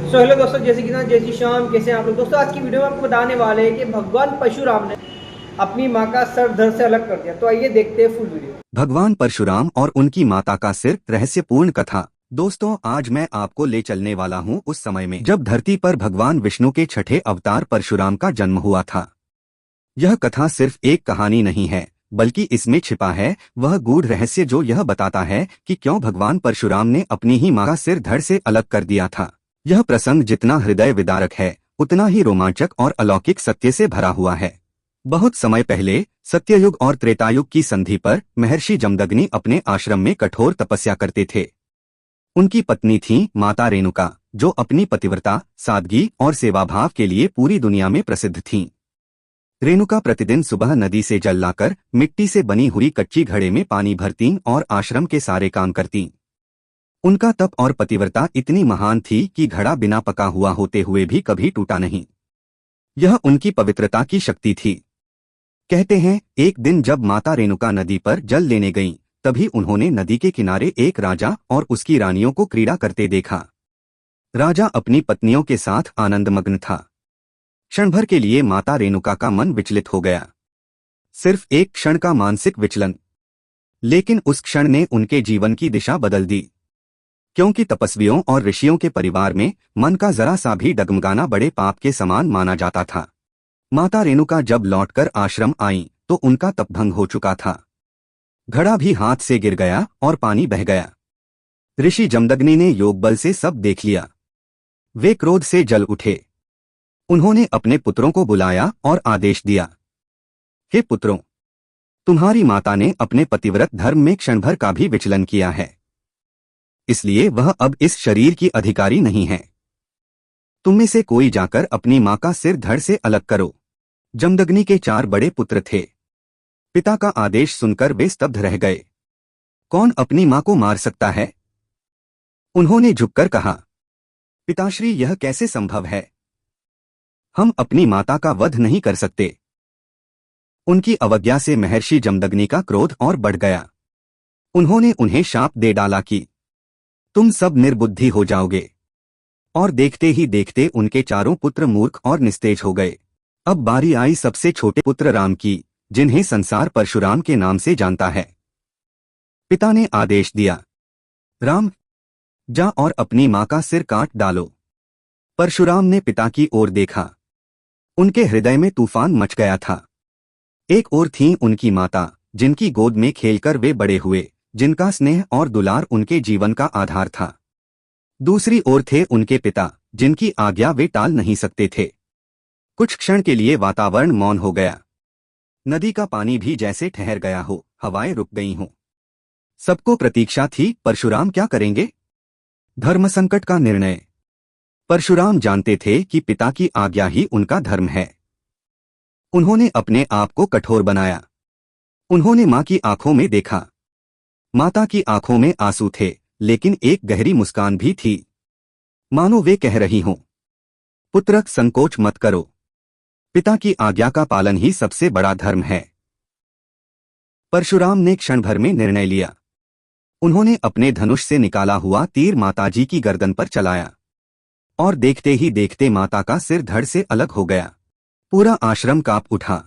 Hello दोस्तों, जैसे कि ना जय श्री श्याम। कैसे हैं आप लोग दोस्तों? आज की वीडियो में आपको बताने वाले हैं कि भगवान परशुराम ने अपनी माँ का सर धड़ से अलग कर दिया। तो आइए देखते हैं फुल वीडियो। भगवान परशुराम और उनकी माता का सिर, रहस्यपूर्ण कथा। दोस्तों, आज मैं आपको ले चलने वाला हूँ उस समय में जब धरती पर भगवान विष्णु के छठे अवतार परशुराम का जन्म हुआ था। यह कथा सिर्फ एक कहानी नहीं है, बल्कि इसमें छिपा है वह गूढ़ रहस्य जो यह बताता है कि क्यों भगवान परशुराम ने अपनी ही माँ का सिर धड़ से अलग कर दिया था। यह प्रसंग जितना हृदय विदारक है, उतना ही रोमांचक और अलौकिक सत्य से भरा हुआ है। बहुत समय पहले, सत्ययुग और त्रेतायुग की संधि पर महर्षि जमदग्नि अपने आश्रम में कठोर तपस्या करते थे। उनकी पत्नी थी माता रेणुका, जो अपनी पतिव्रता, सादगी और सेवाभाव के लिए पूरी दुनिया में प्रसिद्ध थीं। रेणुका प्रतिदिन सुबह नदी से जल लाकर मिट्टी से बनी हुई कच्ची घड़े में पानी भरतीं और आश्रम के सारे काम करतीं। उनका तप और पतिव्रता इतनी महान थी कि घड़ा बिना पका हुआ होते हुए भी कभी टूटा नहीं। यह उनकी पवित्रता की शक्ति थी। कहते हैं, एक दिन जब माता रेणुका नदी पर जल लेने गईं, तभी उन्होंने नदी के किनारे एक राजा और उसकी रानियों को क्रीड़ा करते देखा। राजा अपनी पत्नियों के साथ आनंदमग्न था। क्षण भर के लिए माता रेणुका का मन विचलित हो गया। सिर्फ एक क्षण का मानसिक विचलन, लेकिन उस क्षण ने उनके जीवन की दिशा बदल दी। क्योंकि तपस्वियों और ऋषियों के परिवार में मन का जरा सा भी डगमगाना बड़े पाप के समान माना जाता था। माता रेणुका जब लौटकर आश्रम आईं, तो उनका तप भंग हो चुका था। घड़ा भी हाथ से गिर गया और पानी बह गया। ऋषि जमदग्नि ने योग बल से सब देख लिया। वे क्रोध से जल उठे। उन्होंने अपने पुत्रों को बुलाया और आदेश दिया, हे पुत्रों, तुम्हारी माता ने अपने पतिव्रत धर्म में क्षण भर का भी विचलन किया है, इसलिए वह अब इस शरीर की अधिकारी नहीं है। तुम में से कोई जाकर अपनी माँ का सिर धड़ से अलग करो। जमदग्नि के 4 बड़े पुत्र थे। पिता का आदेश सुनकर वे स्तब्ध रह गए। कौन अपनी माँ को मार सकता है? उन्होंने झुककर कहा, पिताश्री, यह कैसे संभव है? हम अपनी माता का वध नहीं कर सकते। उनकी अवज्ञा से महर्षि जमदग्नि का क्रोध और बढ़ गया। उन्होंने उन्हें शाप दे डाला कि तुम सब निर्बुद्धि हो जाओगे। और देखते ही देखते उनके 4 पुत्र मूर्ख और निस्तेज हो गए। अब बारी आई सबसे छोटे पुत्र राम की, जिन्हें संसार परशुराम के नाम से जानता है। पिता ने आदेश दिया, राम, जा और अपनी माँ का सिर काट डालो। परशुराम ने पिता की ओर देखा। उनके हृदय में तूफान मच गया था। एक ओर थीं उनकी माता, जिनकी गोद में खेलकर वे बड़े हुए, जिनका स्नेह और दुलार उनके जीवन का आधार था। दूसरी ओर थे उनके पिता, जिनकी आज्ञा वे टाल नहीं सकते थे। कुछ क्षण के लिए वातावरण मौन हो गया। नदी का पानी भी जैसे ठहर गया हो, हवाएं रुक गई हों। सबको प्रतीक्षा थी, परशुराम क्या करेंगे? धर्म संकट का निर्णय। परशुराम जानते थे कि पिता की आज्ञा ही उनका धर्म है। उन्होंने अपने आप को कठोर बनाया। उन्होंने माँ की आंखों में देखा। माता की आंखों में आंसू थे, लेकिन एक गहरी मुस्कान भी थी, मानो वे कह रही हों, पुत्र, संकोच मत करो। पिता की आज्ञा का पालन ही सबसे बड़ा धर्म है। परशुराम ने क्षण भर में निर्णय लिया। उन्होंने अपने धनुष से निकाला हुआ तीर माताजी की गर्दन पर चलाया, और देखते ही देखते माता का सिर धड़ से अलग हो गया। पूरा आश्रम कांप उठा।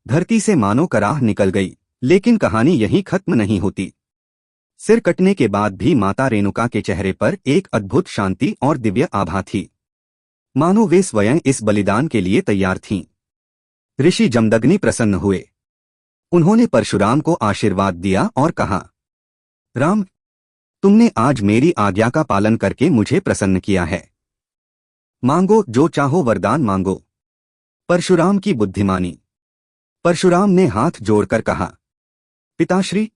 धरती से मानो कराह निकल गई। लेकिन कहानी यहीं खत्म नहीं होती। सिर कटने के बाद भी माता रेणुका के चेहरे पर एक अद्भुत शांति और दिव्य आभा थी, मानो वे स्वयं इस बलिदान के लिए तैयार थीं। ऋषि जमदग्नि प्रसन्न हुए। उन्होंने परशुराम को आशीर्वाद दिया और कहा, राम, तुमने आज मेरी आज्ञा का पालन करके मुझे प्रसन्न किया है। मांगो जो चाहो, वरदान मांगो। परशुराम की बुद्धिमानी। परशुराम ने हाथ जोड़कर कहा, पिताश्री,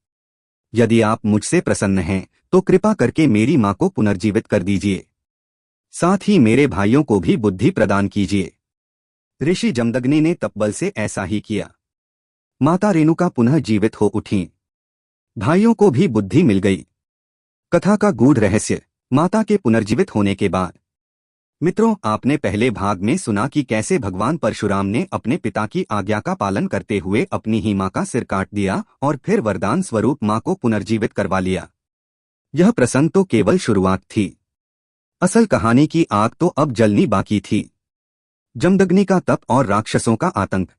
यदि आप मुझसे प्रसन्न हैं, तो कृपा करके मेरी माँ को पुनर्जीवित कर दीजिए। साथ ही मेरे भाइयों को भी बुद्धि प्रदान कीजिए। ऋषि जमदग्नि ने तपबल से ऐसा ही किया। माता रेणुका पुनः जीवित हो उठीं। भाइयों को भी बुद्धि मिल गई। कथा का गूढ़ रहस्य, माता के पुनर्जीवित होने के बाद। मित्रों, आपने पहले भाग में सुना कि कैसे भगवान परशुराम ने अपने पिता की आज्ञा का पालन करते हुए अपनी ही माँ का सिर काट दिया और फिर वरदान स्वरूप माँ को पुनर्जीवित करवा लिया। यह प्रसंग तो केवल शुरुआत थी। असल कहानी की आग तो अब जलनी बाकी थी। जमदग्नि का तप और राक्षसों का आतंक।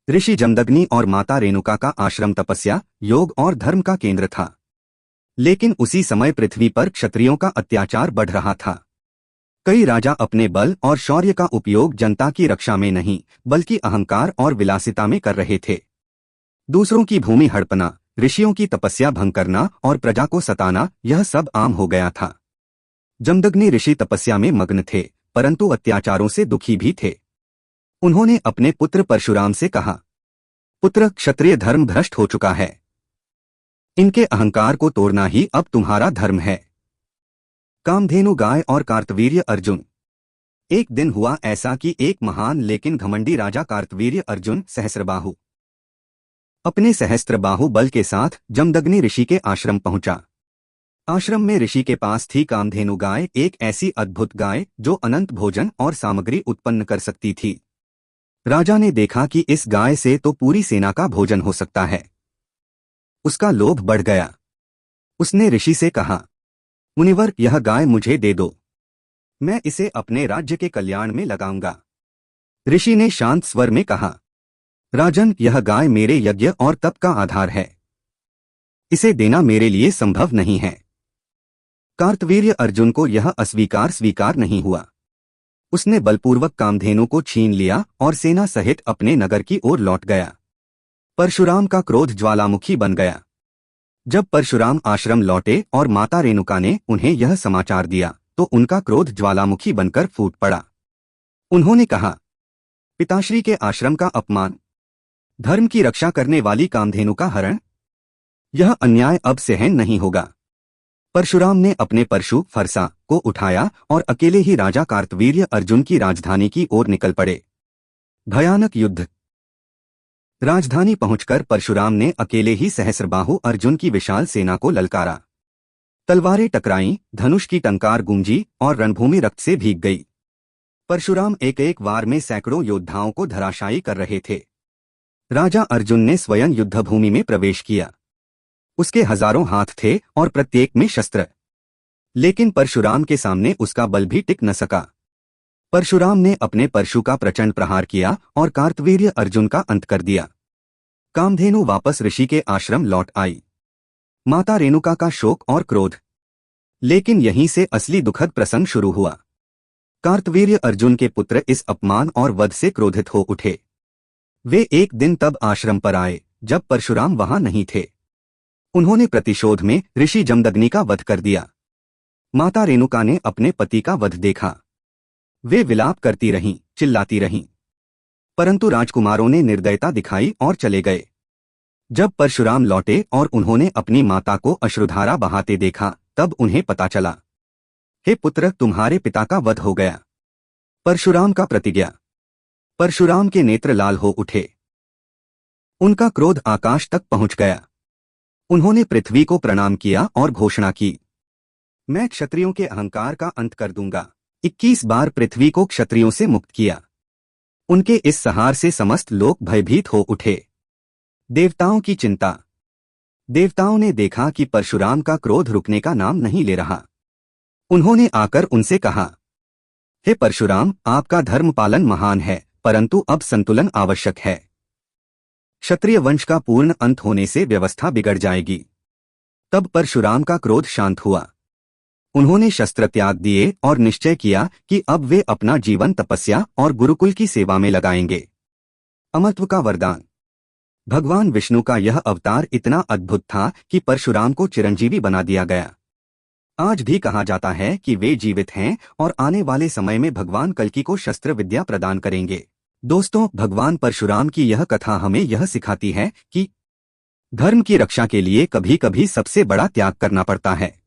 ऋषि जमदग्नि और माता रेणुका का आश्रम तपस्या, योग और धर्म का केंद्र था। लेकिन उसी समय पृथ्वी पर क्षत्रियों का अत्याचार बढ़ रहा था। कई राजा अपने बल और शौर्य का उपयोग जनता की रक्षा में नहीं, बल्कि अहंकार और विलासिता में कर रहे थे। दूसरों की भूमि हड़पना, ऋषियों की तपस्या भंग करना और प्रजा को सताना, यह सब आम हो गया था। जमदग्नि ऋषि तपस्या में मग्न थे, परंतु अत्याचारों से दुखी भी थे। उन्होंने अपने पुत्र परशुराम से कहा, पुत्र, क्षत्रिय धर्म भ्रष्ट हो चुका है। इनके अहंकार को तोड़ना ही अब तुम्हारा धर्म है। कामधेनु गाय और कार्तवीर्य अर्जुन। एक दिन हुआ ऐसा कि एक महान लेकिन घमंडी राजा कार्तवीर्य अर्जुन सहस्त्रबाहु अपने सहस्त्रबाहु बल के साथ जमदग्नि ऋषि के आश्रम पहुंचा। आश्रम में ऋषि के पास थी कामधेनु गाय, एक ऐसी अद्भुत गाय जो अनंत भोजन और सामग्री उत्पन्न कर सकती थी। राजा ने देखा कि इस गाय से तो पूरी सेना का भोजन हो सकता है। उसका लोभ बढ़ गया। उसने ऋषि से कहा, मुनिवर, यह गाय मुझे दे दो, मैं इसे अपने राज्य के कल्याण में लगाऊंगा। ऋषि ने शांत स्वर में कहा, राजन, यह गाय मेरे यज्ञ और तप का आधार है। इसे देना मेरे लिए संभव नहीं है। कार्तवीर्य अर्जुन को यह अस्वीकार स्वीकार नहीं हुआ। उसने बलपूर्वक कामधेनु को छीन लिया और सेना सहित अपने नगर की ओर लौट गया। परशुराम का क्रोध ज्वालामुखी बन गया। जब परशुराम आश्रम लौटे और माता रेणुका ने उन्हें यह समाचार दिया, तो उनका क्रोध ज्वालामुखी बनकर फूट पड़ा। उन्होंने कहा, पिताश्री के आश्रम का अपमान, धर्म की रक्षा करने वाली कामधेनु का हरण, यह अन्याय अब सहन नहीं होगा। परशुराम ने अपने परशु फरसा को उठाया और अकेले ही राजा कार्तवीर्य अर्जुन की राजधानी की ओर निकल पड़े। भयानक युद्ध। राजधानी पहुंचकर परशुराम ने अकेले ही सहस्त्रबाहु अर्जुन की विशाल सेना को ललकारा। तलवारें टकराईं, धनुष की टंकार गूंजी और रणभूमि रक्त से भीग गई। परशुराम एक एक वार में सैकड़ों योद्धाओं को धराशायी कर रहे थे। राजा अर्जुन ने स्वयं युद्धभूमि में प्रवेश किया। उसके हजारों हाथ थे और प्रत्येक में शस्त्र, लेकिन परशुराम के सामने उसका बल भी टिक न सका। परशुराम ने अपने परशु का प्रचंड प्रहार किया और कार्तवीर्य अर्जुन का अंत कर दिया। कामधेनु वापस ऋषि के आश्रम लौट आई। माता रेणुका का शोक और क्रोध। लेकिन यहीं से असली दुखद प्रसंग शुरू हुआ। कार्तवीर्य अर्जुन के पुत्र इस अपमान और वध से क्रोधित हो उठे। वे एक दिन तब आश्रम पर आए जब परशुराम वहां नहीं थे। उन्होंने प्रतिशोध में ऋषि जमदग्नि का वध कर दिया। माता रेणुका ने अपने पति का वध देखा। वे विलाप करती रहीं, चिल्लाती रहीं, परंतु राजकुमारों ने निर्दयता दिखाई और चले गए। जब परशुराम लौटे और उन्होंने अपनी माता को अश्रुधारा बहाते देखा, तब उन्हें पता चला, हे पुत्र, तुम्हारे पिता का वध हो गया। परशुराम का प्रतिज्ञा। परशुराम के नेत्र लाल हो उठे। उनका क्रोध आकाश तक पहुंच गया। उन्होंने पृथ्वी को प्रणाम किया और घोषणा की, मैं क्षत्रियों के अहंकार का अंत कर दूंगा। 21 बार पृथ्वी को क्षत्रियों से मुक्त किया। उनके इस संहार से समस्त लोग भयभीत हो उठे। देवताओं की चिंता। देवताओं ने देखा कि परशुराम का क्रोध रुकने का नाम नहीं ले रहा। उन्होंने आकर उनसे कहा, हे परशुराम, आपका धर्म पालन महान है, परंतु अब संतुलन आवश्यक है। क्षत्रिय वंश का पूर्ण अंत होने से व्यवस्था बिगड़ जाएगी। तब परशुराम का क्रोध शांत हुआ। उन्होंने शस्त्र त्याग दिए और निश्चय किया कि अब वे अपना जीवन तपस्या और गुरुकुल की सेवा में लगाएंगे। अमरत्व का वरदान। भगवान विष्णु का यह अवतार इतना अद्भुत था कि परशुराम को चिरंजीवी बना दिया गया। आज भी कहा जाता है कि वे जीवित हैं और आने वाले समय में भगवान कल्कि को शस्त्र विद्या प्रदान करेंगे। दोस्तों, भगवान परशुराम की यह कथा हमें यह सिखाती है कि धर्म की रक्षा के लिए कभी कभी सबसे बड़ा त्याग करना पड़ता है।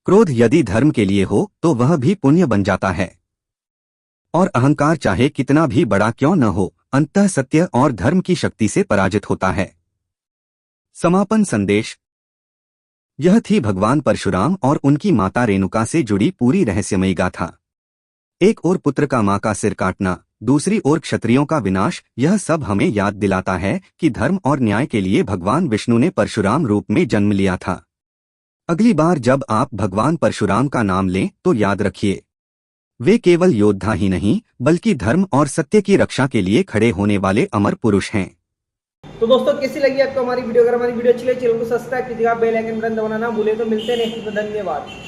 क्रोध यदि धर्म के लिए हो तो वह भी पुण्य बन जाता है, और अहंकार चाहे कितना भी बड़ा क्यों न हो, अंततः सत्य और धर्म की शक्ति से पराजित होता है। समापन संदेश। यह थी भगवान परशुराम और उनकी माता रेणुका से जुड़ी पूरी रहस्यमयी गाथा। एक ओर पुत्र का मां का सिर काटना, दूसरी ओर क्षत्रियों का विनाश, यह सब हमें याद दिलाता है कि धर्म और न्याय के लिए भगवान विष्णु ने परशुराम रूप में जन्म लिया था। अगली बार जब आप भगवान परशुराम का नाम लें तो याद रखिए, वे केवल योद्धा ही नहीं बल्कि धर्म और सत्य की रक्षा के लिए खड़े होने वाले अमर पुरुष हैं। तो दोस्तों कैसी लगी आपको हमारी वीडियो? अगर हमारी वीडियो अच्छी लगी चैनल को सब्सक्राइब कीजिएगा, बेल आइकन बटन दबाना ना भूले। तो मिलते हैं नेक्स्ट वीडियो में। धन्यवाद।